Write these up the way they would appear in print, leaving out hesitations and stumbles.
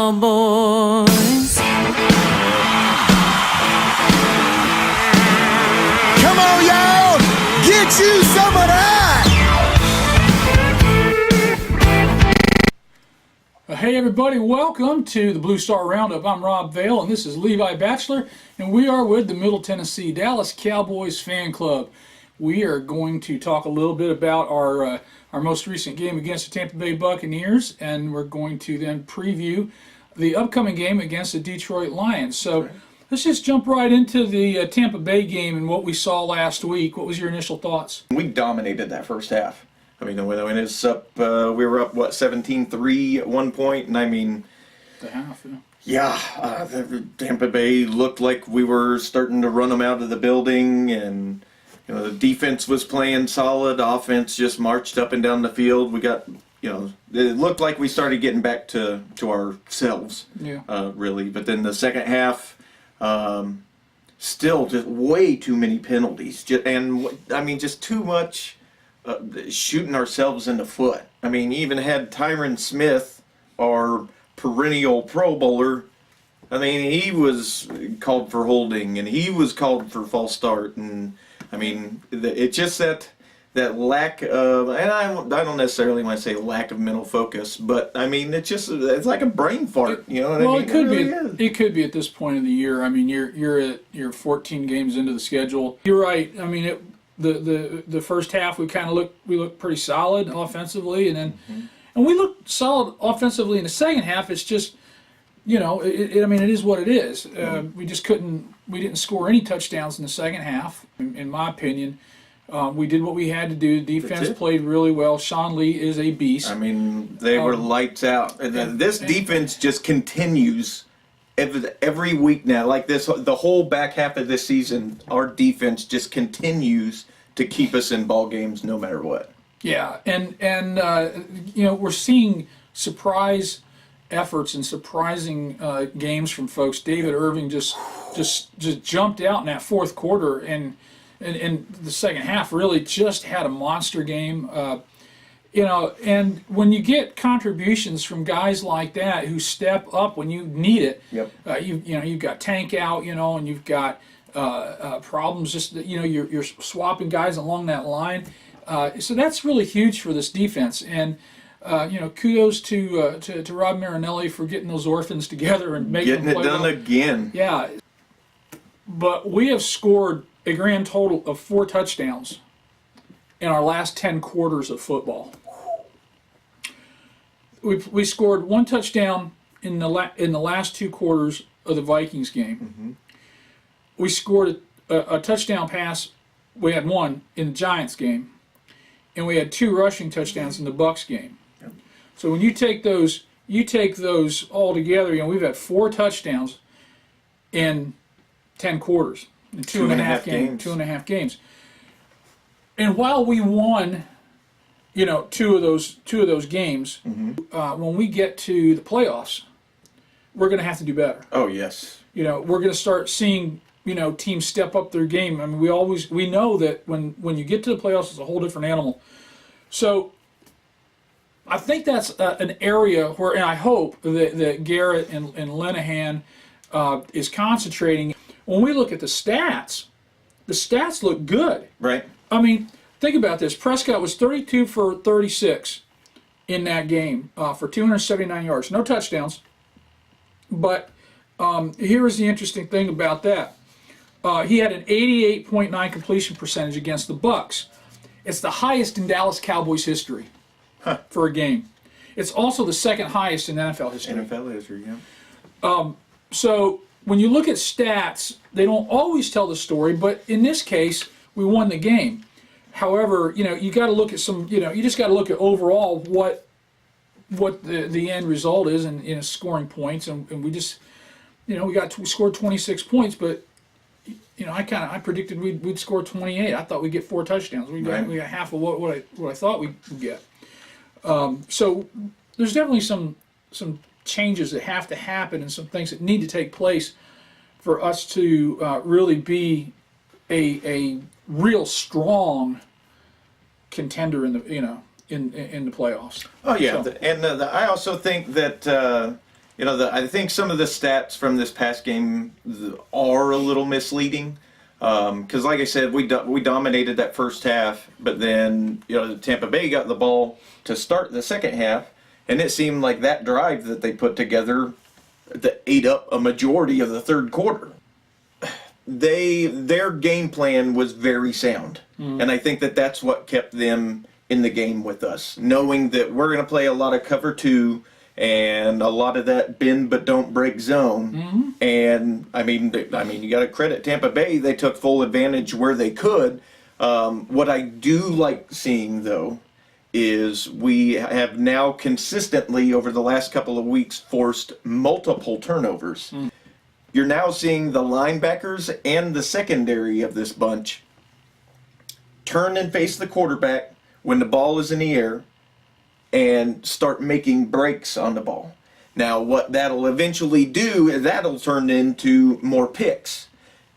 Cowboys. Come on, y'all! Get you some of that! Hey everybody, welcome to the Blue Star Roundup. I'm Rob Vale and this is Levi Batchelor, and we are with the Middle Tennessee Dallas Cowboys fan club. We are going to talk a little bit about our most recent game against the Tampa Bay Buccaneers, and we're going to then preview the upcoming game against the Detroit Lions. So let's just jump right into the Tampa Bay game and what we saw last week. What was your initial thoughts? We dominated that first half. I mean, when it's up, we were up, 17-3 at one point, and I mean... The half, yeah. Tampa Bay looked like we were starting to run them out of the building, and, you know, the defense was playing solid. Offense just marched up and down the field. We got, you know, it looked like we started getting back to ourselves, really. But then the second half, still just way too many penalties. Just too much... shooting ourselves in the foot. I mean, even had Tyron Smith, our perennial Pro Bowler, I mean, he was called for holding, and he was called for false start, and I mean, it's just that lack of, and I don't necessarily want to say lack of mental focus, but I mean, it's like a brain fart, you know what I mean? It could be at this point of the year. I mean, you're 14 games into the schedule. You're right. I mean, the first half we looked pretty solid offensively, and then and we looked solid offensively in the second half. It's just, you know, it is what it is. We didn't score any touchdowns in the second half, in my opinion. We did what we had to do. The defense played really well. Sean Lee is a beast. I mean, they were lights out. This defense just continues every week now. Like this, the whole back half of this season, our defense just continues to keep us in ball games no matter what. Yeah, and you know, we're seeing surprise efforts and surprising games from folks. David Irving just jumped out in that fourth quarter, and the second half really just had a monster game. You know, and when you get contributions from guys like that who step up when you need it, you've got Tank out, you know, and you've got problems. Just, you know, you're swapping guys along that line, so that's really huge for this defense. And you know, kudos to Rob Marinelli for getting those orphans together and making them play it done well. again. Yeah, but we have scored a grand total of 4 touchdowns in our last 10 quarters of football. We scored 1 touchdown in the last 2 quarters of the Vikings game. We scored a touchdown pass. We had 1 in the Giants game, and we had 2 rushing touchdowns in the Bucs game. So when you take those all together, you know, we've had 4 touchdowns in 10 quarters, in 2.5 games. And while we won, you know, two of those games, when we get to the playoffs, we're going to have to do better. Oh yes. You know, we're going to start seeing, you know, teams step up their game. I mean, we know that when you get to the playoffs, it's a whole different animal. So I think that's an area where, and I hope that Garrett and Linehan is concentrating. When we look at the stats look good. Right. I mean, think about this. Prescott was 32 for 36 in that game for 279 yards. No touchdowns. But here is the interesting thing about that. He had an 88.9 completion percentage against the Bucs. It's the highest in Dallas Cowboys history for a game. It's also the second highest in NFL history. NFL history, yeah. So when you look at stats, they don't always tell the story, but in this case, we won the game. However, you know, you got to look at you just got to look at overall what the end result is in scoring points, and we just, you know, we scored 26 points, but you know, I predicted we'd score 28. I thought we'd get 4 touchdowns. We got half of what I thought we'd get. So there's definitely some changes that have to happen and some things that need to take place for us to really be a real strong contender in the in the playoffs. Oh yeah, So, and I also think that I think some of the stats from this past game are a little misleading. Because, like I said, we dominated that first half, but then Tampa Bay got the ball to start the second half, and it seemed like that drive that they put together that ate up a majority of the third quarter. Their game plan was very sound, and I think that that's what kept them in the game with us, knowing that we're going to play a lot of cover 2 and a lot of that bend but don't break zone. And I mean, you got to credit Tampa Bay; they took full advantage where they could. What I do like seeing, though, is we have now consistently over the last couple of weeks forced multiple turnovers. You're now seeing the linebackers and the secondary of this bunch turn and face the quarterback when the ball is in the air and start making breaks on the ball. Now, what that'll eventually do is that'll turn into more picks.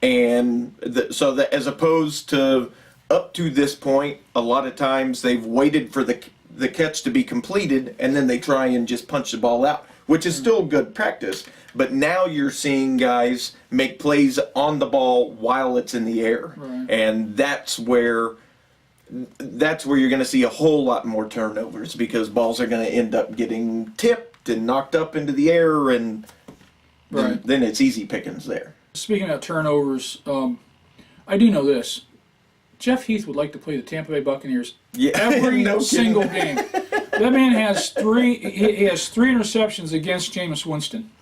And so that as opposed to up to this point, a lot of times they've waited for the catch to be completed and then they try and just punch the ball out, which is still good practice. But now you're seeing guys make plays on the ball while it's in the air. Right. And that's where you're going to see a whole lot more turnovers because balls are going to end up getting tipped and knocked up into the air, and then it's easy pickings there. Speaking of turnovers, I do know this. Jeff Heath would like to play the Tampa Bay Buccaneers every single game. That man has he has 3 interceptions against Jameis Winston.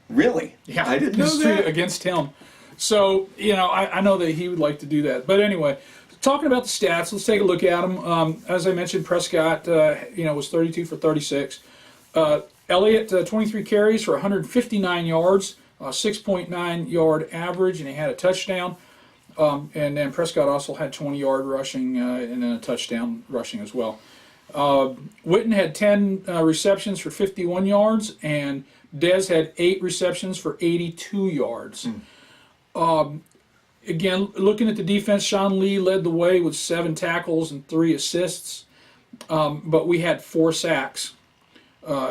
Really? Yeah, I didn't know that. Against him. So, I know that he would like to do that. But anyway, talking about the stats, let's take a look at them. As I mentioned, Prescott, was 32 for 36. Elliott, 23 carries for 159 yards, 6.9 yard average, and he had a touchdown. And then Prescott also had 20-yard rushing and then a touchdown rushing as well. Witten had 10 receptions for 51 yards, and Dez had 8 receptions for 82 yards. Again, looking at the defense, Sean Lee led the way with 7 tackles and 3 assists, but we had 4 sacks.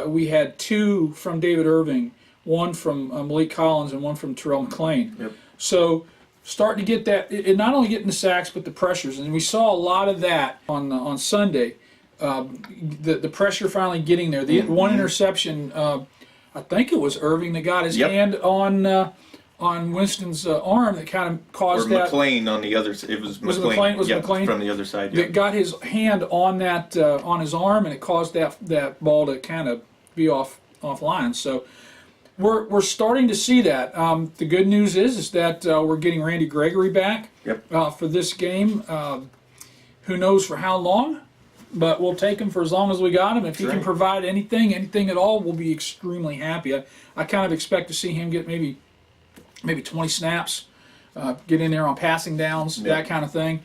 We had 2 from David Irving, 1 from Malik Collins, and 1 from Terrell McClain. Yep. So starting to get that, not only getting the sacks, but the pressures. And we saw a lot of that on Sunday. The pressure finally getting there. The one interception, I think it was Irving that got his hand on Winston's arm that kind of caused that. Or McClain on the other side. It was McClain. McClain from the other side. That got his hand on that on his arm, and it caused that ball to kind of be offline. So we're starting to see that. The good news is that we're getting Randy Gregory back for this game. Who knows for how long? But we'll take him for as long as we got him. If he can provide anything at all, we'll be extremely happy. I kind of expect to see him get maybe 20 snaps, get in there on passing downs, that kind of thing.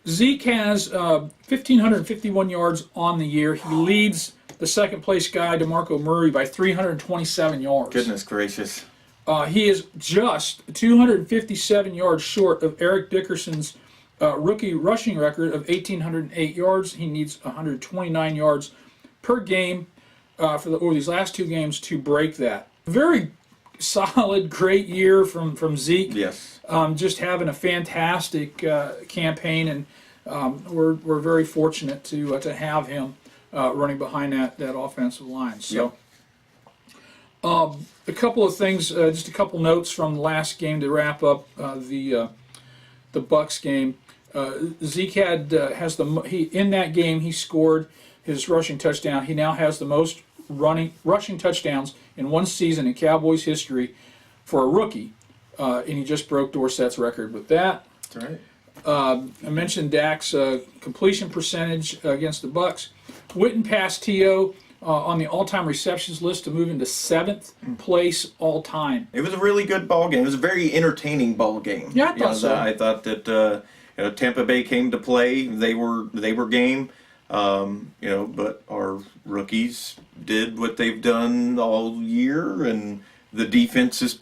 Zeke has 1,551 yards on the year. He leads the second-place guy, DeMarco Murray, by 327 yards. Goodness gracious. He is just 257 yards short of Eric Dickerson's rookie rushing record of 1,808 yards. He needs 129 yards per game over these last 2 games to break that. Very solid, great year from Zeke. Yes. Just having a fantastic campaign, and we're very fortunate to have him running behind that offensive line. So, a couple of things, just a couple notes from the last game to wrap up the Bucs game. Zeke in that game he scored his rushing touchdown. He now has the most rushing touchdowns in one season in Cowboys history for a rookie, and he just broke Dorsett's record with that. That's right. I mentioned Dak's completion percentage against the Bucs. Witten passed T.O. On the all-time receptions list to move into 7th place all-time. It was a really good ball game. It was a very entertaining ball game. Yeah, I thought so. I thought that Tampa Bay came to play. They were game. But our rookies did what they've done all year, and the defense is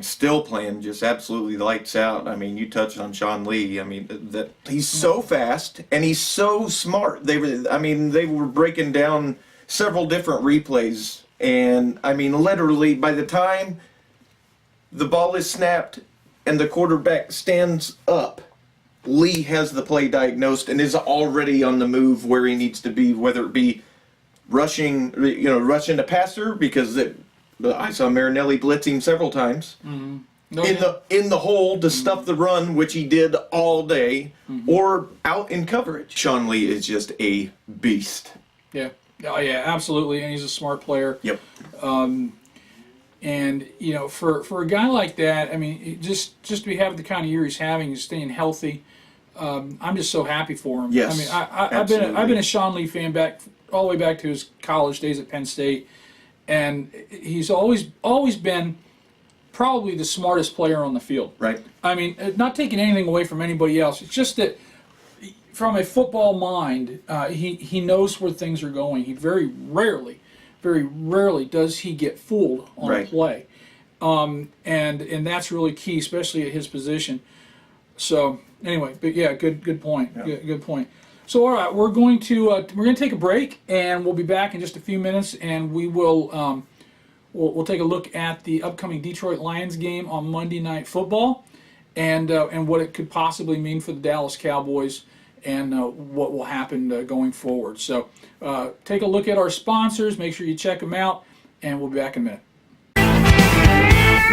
still playing just absolutely lights out. I mean, you touched on Sean Lee. I mean, that he's so fast and he's so smart. They were breaking down several different replays, And, I mean, literally, by the time the ball is snapped and the quarterback stands up, Lee has the play diagnosed and is already on the move where he needs to be, whether it be rushing the passer, because I saw Marinelli blitzing several times. Mm-hmm. In the hole to stuff the run, which he did all day, or out in coverage. Sean Lee is just a beast. Yeah. Oh, yeah, absolutely, and he's a smart player. Yep. And for a guy like that, I mean, just to be having the kind of year he's having, he's staying healthy. I'm just so happy for him. Yes. I mean, I've been a Sean Lee fan all the way back to his college days at Penn State, and he's always been probably the smartest player on the field. Right. I mean, not taking anything away from anybody else. It's just that from a football mind, he knows where things are going. He very rarely does he get fooled on a play. And that's really key, especially at his position. So anyway, but yeah, good point. Yeah. Good point. So all right, we're going to take a break, and we'll be back in just a few minutes, and we will we'll take a look at the upcoming Detroit Lions game on Monday Night Football, and what it could possibly mean for the Dallas Cowboys, and what will happen going forward. So take a look at our sponsors. Make sure you check them out, and we'll be back in a minute.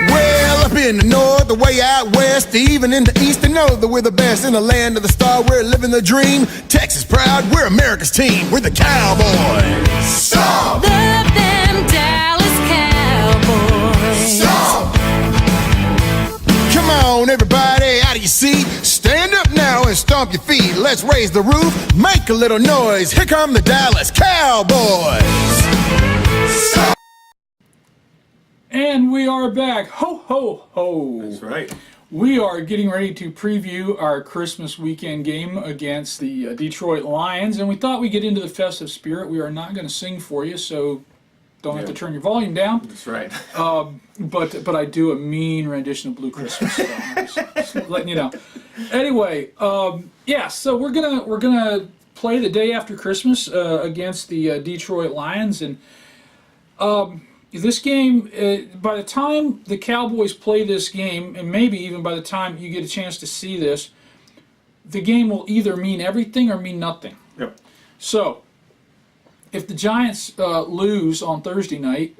Well, up in the north, the way out west, even in the east, they know that we're the best in the land of the star. We're living the dream. Texas proud, we're America's team. We're the Cowboys. Stop! Love them Dallas Cowboys. Stop! Come on, everybody, out of your seat. Stand up now and stomp your feet. Let's raise the roof, make a little noise. Here come the Dallas Cowboys. Stop! And we are back. Ho, ho, ho. That's right. We are getting ready to preview our Christmas weekend game against the Detroit Lions, and we thought we'd get into the festive spirit. We are not going to sing for you, so don't have to turn your volume down. That's right. But I do a mean rendition of Blue Christmas. So just letting you know. Anyway, so we're gonna play the day after Christmas against the Detroit Lions, and this game, by the time the Cowboys play this game, and maybe even by the time you get a chance to see this, the game will either mean everything or mean nothing. Yep. So, if the Giants lose on Thursday night,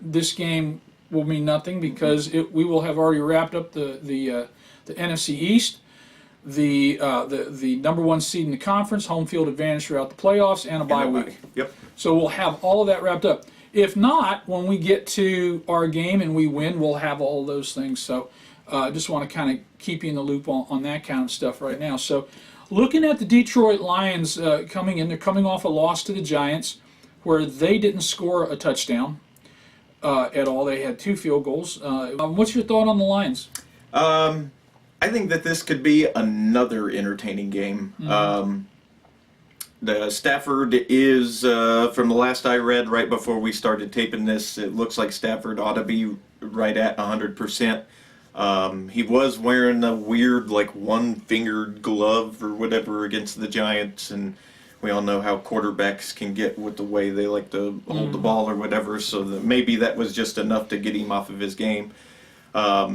this game will mean nothing, because we will have already wrapped up the NFC East, the number one seed in the conference, home field advantage throughout the playoffs, and a bye week. Yep. So we'll have all of that wrapped up. If not, when we get to our game and we win, we'll have all those things. So just want to kind of keep you in the loop on that kind of stuff right now. So looking at the Detroit Lions coming in, they're coming off a loss to the Giants where they didn't score a touchdown at all. They had 2 field goals. What's your thought on the Lions? I think that this could be another entertaining game. Mm-hmm. The Stafford is, from the last I read right before we started taping this, it looks like Stafford ought to be right at 100%. He was wearing a weird, one-fingered glove or whatever against the Giants, and we all know how quarterbacks can get with the way they like to hold the ball or whatever, so maybe that was just enough to get him off of his game. Up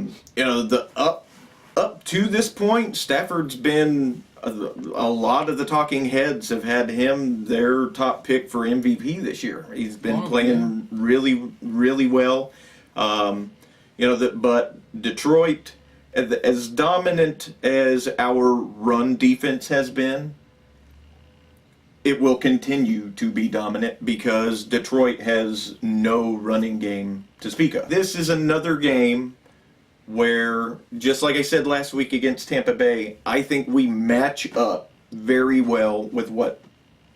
to this point, Stafford's been... A lot of the talking heads have had him their top pick for MVP this year. He's been playing really, really well. But Detroit, as dominant as our run defense has been, it will continue to be dominant because Detroit has no running game to speak of. This is another game where, just like I said last week against Tampa Bay, I think we match up very well with what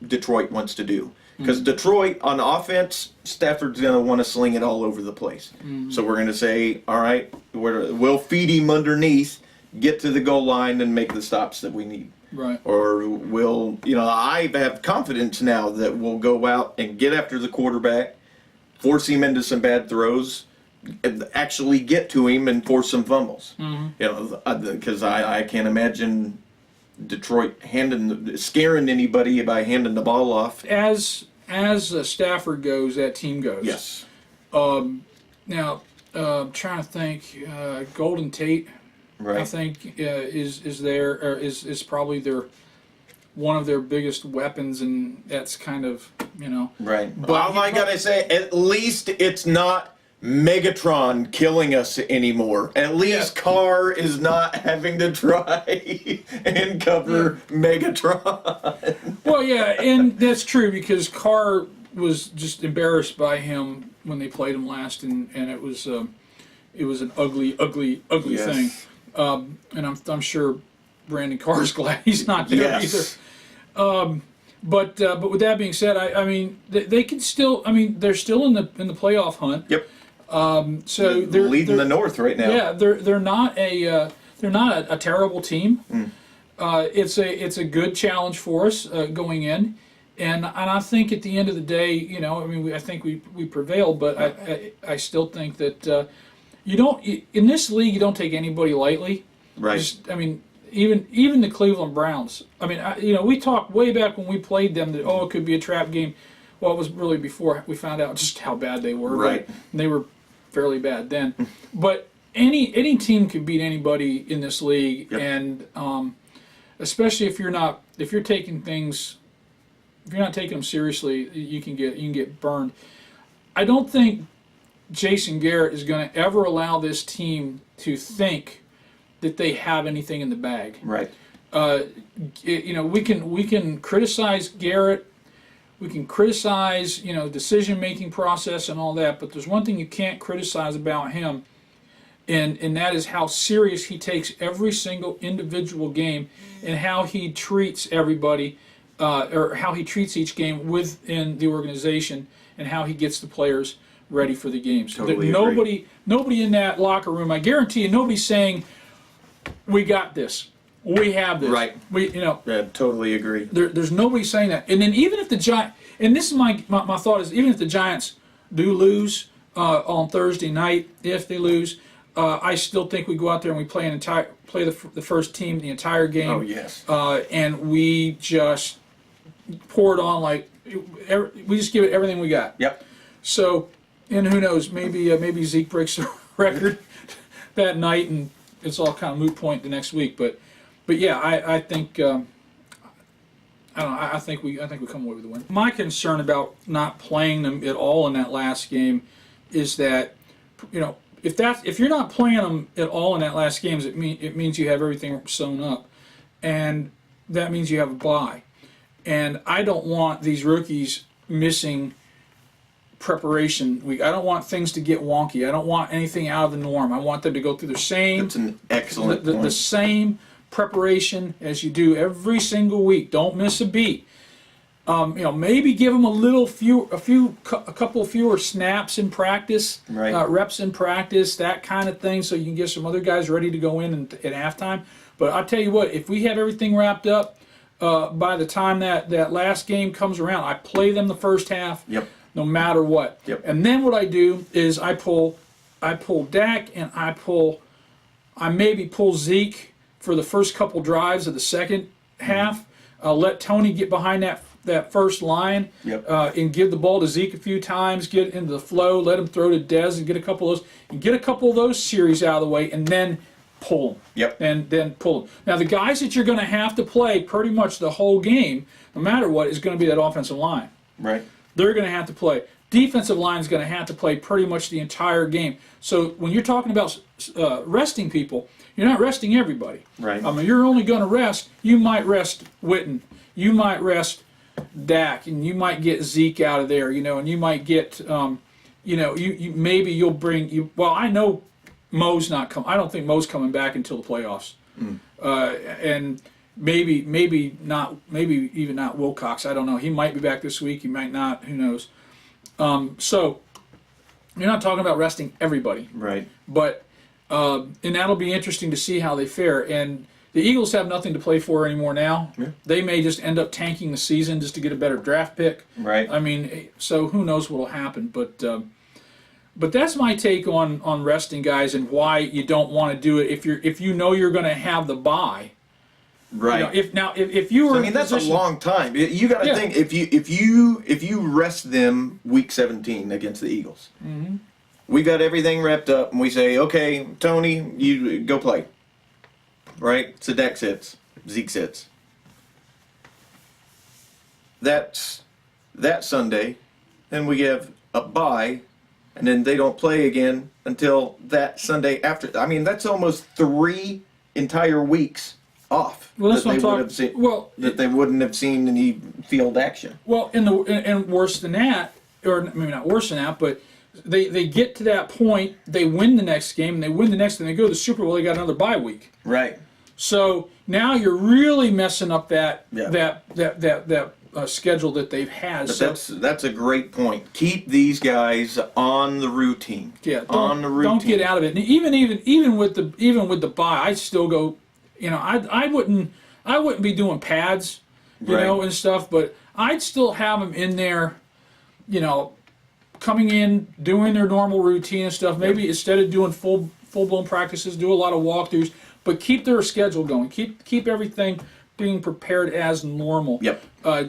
Detroit wants to do. Because Detroit, on offense, Stafford's going to want to sling it all over the place. So we're going to say, all right, we'll feed him underneath, get to the goal line, and make the stops that we need. Right. Or I have confidence now that we'll go out and get after the quarterback, force him into some bad throws, actually get to him and force some fumbles. Because I can't imagine Detroit scaring anybody by handing the ball off. As Stafford goes, that team goes. Yes. Now, trying to think, Golden Tate, Right. I think, is there, or is probably one of their biggest weapons, and that's kind of, Right. But All I gotta say, at least it's not Megatron killing us anymore. At least Carr is not having to try and cover Megatron. Well, yeah, and that's true because Carr was just embarrassed by him when they played him last, and it was an ugly Yes. thing. And I'm sure Brandon Carr's glad he's not there Yes. either. But with that being said, I mean they can still. I mean they're still in the playoff hunt. Yep. So they're leading the North right now. Yeah, they're not a terrible team. It's a good challenge for us going in, and I think at the end of the day, I mean, I think we prevailed, but I still think that you don't in this league you don't take anybody lightly. Right. I mean, even the Cleveland Browns. I mean, we talked way back when we played them that it could be a trap game. Well, it was really before we found out just how bad they were. Right. And they were fairly bad then. But any team can beat anybody in this league, Yep. and especially if you're not taking them seriously, you can get burned. I don't think Jason Garrett is going to ever allow this team to think that they have anything in the bag. Right. We can criticize Garrett. We can criticize, decision-making process and all that, but there's one thing you can't criticize about him, and that is how serious he takes every single individual game and how he treats everybody, or how he treats each game within the organization and how he gets the players ready for the games. Totally Nobody in that locker room, I guarantee you, nobody's saying, we got this. We have this. Right. Yeah, totally agree. There's nobody saying that. And then even if the Giants, and this is my thought is, even if the Giants do lose on Thursday night, if they lose, I still think we go out there and we play the first team the entire game. Oh, yes. And we just pour it on we just give it everything we got. Yep. So, and who knows, maybe Zeke breaks the record that night, and it's all kind of moot point the next week. But yeah, I think I don't know. I think we come away with the win. My concern about not playing them at all in that last game is that if you're not playing them at all in that last game, it means you have everything sewn up, and that means you have a bye. And I don't want these rookies missing preparation week. I don't want things to get wonky. I don't want anything out of the norm. I want them to go through the same. That's an excellent the point. same preparation as you do every single week. Don't miss a beat. Maybe give them a couple fewer snaps in practice, Right. reps in practice, that kind of thing, so you can get some other guys ready to go in at halftime. But I'll tell you what, if we have everything wrapped up by the time that last game comes around, I play them the first half. Yep. No matter what. Yep. And then what I do is I pull Dak, and I maybe pull Zeke for the first couple drives of the second half. I'll let Tony get behind that first line. Yep. And give the ball to Zeke a few times, get into the flow, let him throw to Dez and get a couple of those series out of the way, and then pull them. Yep. And then pull them. Now the guys that you're going to have to play pretty much the whole game, no matter what, is going to be that offensive line. Right. They're going to have to play. Defensive line is going to have to play pretty much the entire game. So when you're talking about resting people, you're not resting everybody. Right. I mean, you're only going to rest. You might rest Witten. You might rest Dak, and you might get Zeke out of there. And you might get, maybe you'll bring you. Well, I know Mo's not coming. I don't think Mo's coming back until the playoffs. And maybe not. Maybe even not Wilcox. I don't know. He might be back this week. He might not. Who knows? So you're not talking about resting everybody, Right. but and that'll be interesting to see how they fare. And the Eagles have nothing to play for anymore now. Yeah. They may just end up tanking the season just to get a better draft pick. Right. I mean, so who knows what'll happen? But that's my take on resting guys and why you don't want to do it if you know you're going to have the bye. Right. If you were, I mean, that's a long time. You got to Yeah. think if you rest them week 17 against the Eagles, we got everything wrapped up, and we say, okay, Tony, you go play. Right? So Dak sits, Zeke sits. That's that Sunday, then we have a bye, and then they don't play again until that Sunday after. I mean, that's almost 3 entire weeks off Well, that's that what they I'm would have seen. Well, That they wouldn't have seen any field action. Well, and worse than that, or maybe not worse than that, but they get to that point, they win the next game, and they win the next, and they go to the Super Bowl. They got another bye week. Right. So now you're really messing up that Yeah. schedule that they've had. But that's a great point. Keep these guys on the routine. Yeah, on the routine. Don't get out of it. And even with the bye, I still go. I wouldn't be doing pads, and stuff. But I'd still have them in there, coming in, doing their normal routine and stuff. Maybe instead of doing full blown practices, do a lot of walkthroughs, but keep their schedule going. Keep everything being prepared as normal. Yep.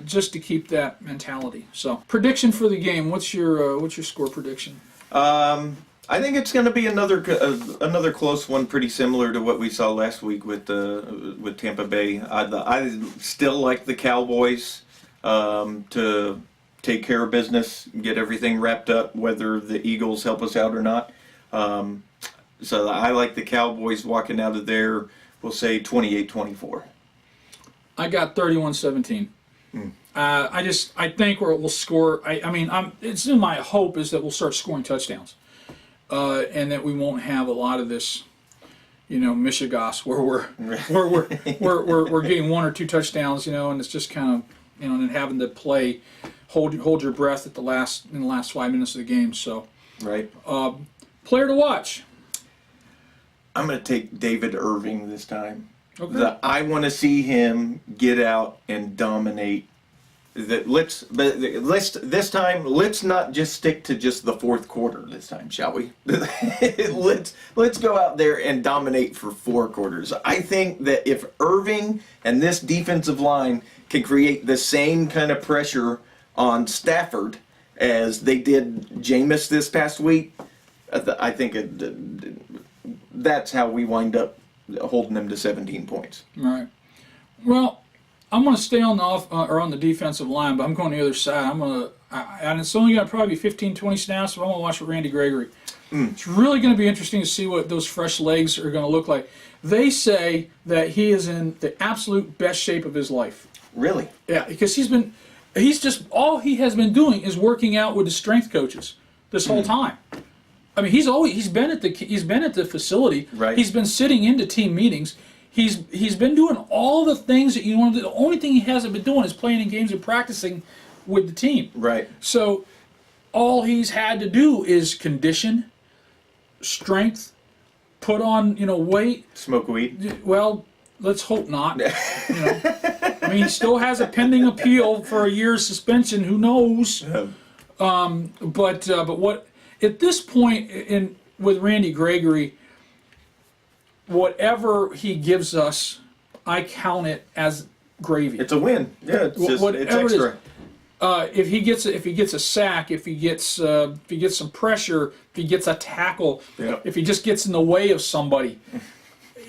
Just to keep that mentality. So, prediction for the game. What's your score prediction? I think it's going to be another close one, pretty similar to what we saw last week with Tampa Bay. I still like the Cowboys to take care of business, get everything wrapped up, whether the Eagles help us out or not. So I like the Cowboys walking out of there. We'll say 28-24. I got 31-17. I think we'll score. It's in my hope is that we'll start scoring touchdowns, and that we won't have a lot of this, mishigas where we're getting 1 or 2 touchdowns, and it's just kind of, and having to play, hold your breath in the last 5 minutes of the game. So, Right. Player to watch. I'm going to take David Irving this time. Okay. I want to see him get out and dominate. Let's this time. Let's not just stick to just the fourth quarter this time, shall we? let's go out there and dominate for 4 quarters. I think that if Irving and this defensive line can create the same kind of pressure on Stafford as they did Jameis this past week, I think that's how we wind up holding them to 17 points. Right. Well, I'm going to stay on the defensive line, but I'm going to the other side. And it's only going to probably be 15, 20 snaps, but I'm going to watch Randy Gregory. It's really going to be interesting to see what those fresh legs are going to look like. They say that he is in the absolute best shape of his life. Really? Yeah, because all he has been doing is working out with the strength coaches this whole time. I mean, he's been at the facility. Right. He's been sitting into team meetings. He's been doing all the things that you want to do. The only thing he hasn't been doing is playing in games and practicing with the team. Right. So all he's had to do is condition, strength, put on weight. Smoke weed. Well, let's hope not. I mean, he still has a pending appeal for a year's suspension. Who knows? But what at this point with Randy Gregory, whatever he gives us, I count it as gravy. It's a win. Yeah, it's extra. If he gets a sack, if he gets some pressure, if he gets a tackle, if he just gets in the way of somebody,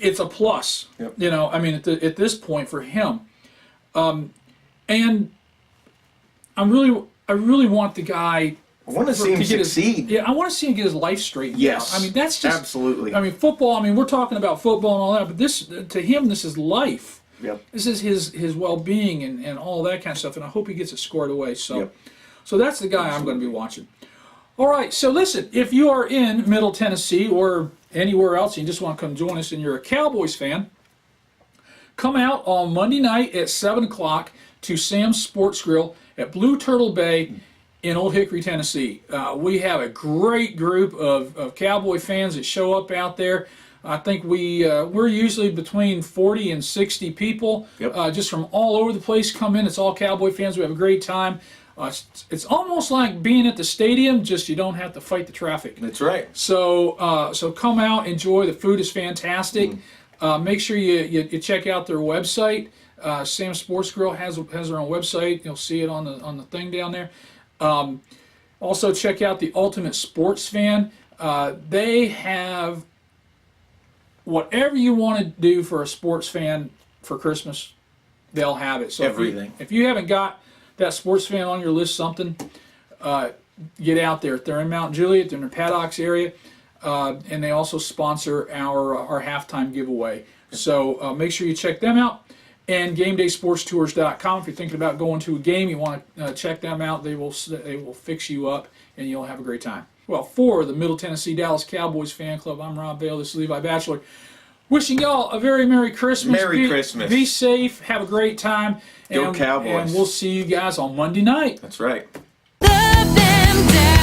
it's a plus. Yep. At this point for him, and I really want the guy. I want to see him succeed. I want to see him get his life straightened Yes. out. I mean, that's just absolutely. I mean, football. I mean, we're talking about football and all that, but to him, this is life. Yep. This is his well-being and all that kind of stuff, and I hope he gets it squared away. So, Yep. so that's the guy I'm going to be watching. All right. So listen, if you are in Middle Tennessee or anywhere else, and you just want to come join us, and you're a Cowboys fan, come out on Monday night at 7:00 to Sam's Sports Grill at Blue Turtle Bay in Old Hickory, Tennessee. We have a great group of Cowboy fans that show up out there. I think we're usually between 40 and 60 people, Yep. just from all over the place come in. It's all Cowboy fans. We have a great time. It's almost like being at the stadium, just you don't have to fight the traffic. That's right. So come out, enjoy. The food is fantastic. Make sure you check out their website. Sam's Sports Grill has their own website. You'll see it on the thing down there. Also, check out the Ultimate Sports Fan. They have whatever you want to do for a sports fan for Christmas, they'll have it. So everything. If you haven't got that sports fan on your list, something, get out there. They're in Mount Juliet. They're in the Paddocks area, and they also sponsor our halftime giveaway. So make sure you check them out. And GameDaySportsTours.com. If you're thinking about going to a game, you want to check them out. They will fix you up, and you'll have a great time. Well, for the Middle Tennessee Dallas Cowboys Fan Club, I'm Rob Bale. This is Levi Batchelor. Wishing y'all a very Merry Christmas. Merry Christmas. Be safe. Have a great time. Go Cowboys. And we'll see you guys on Monday night. That's right. Love them down.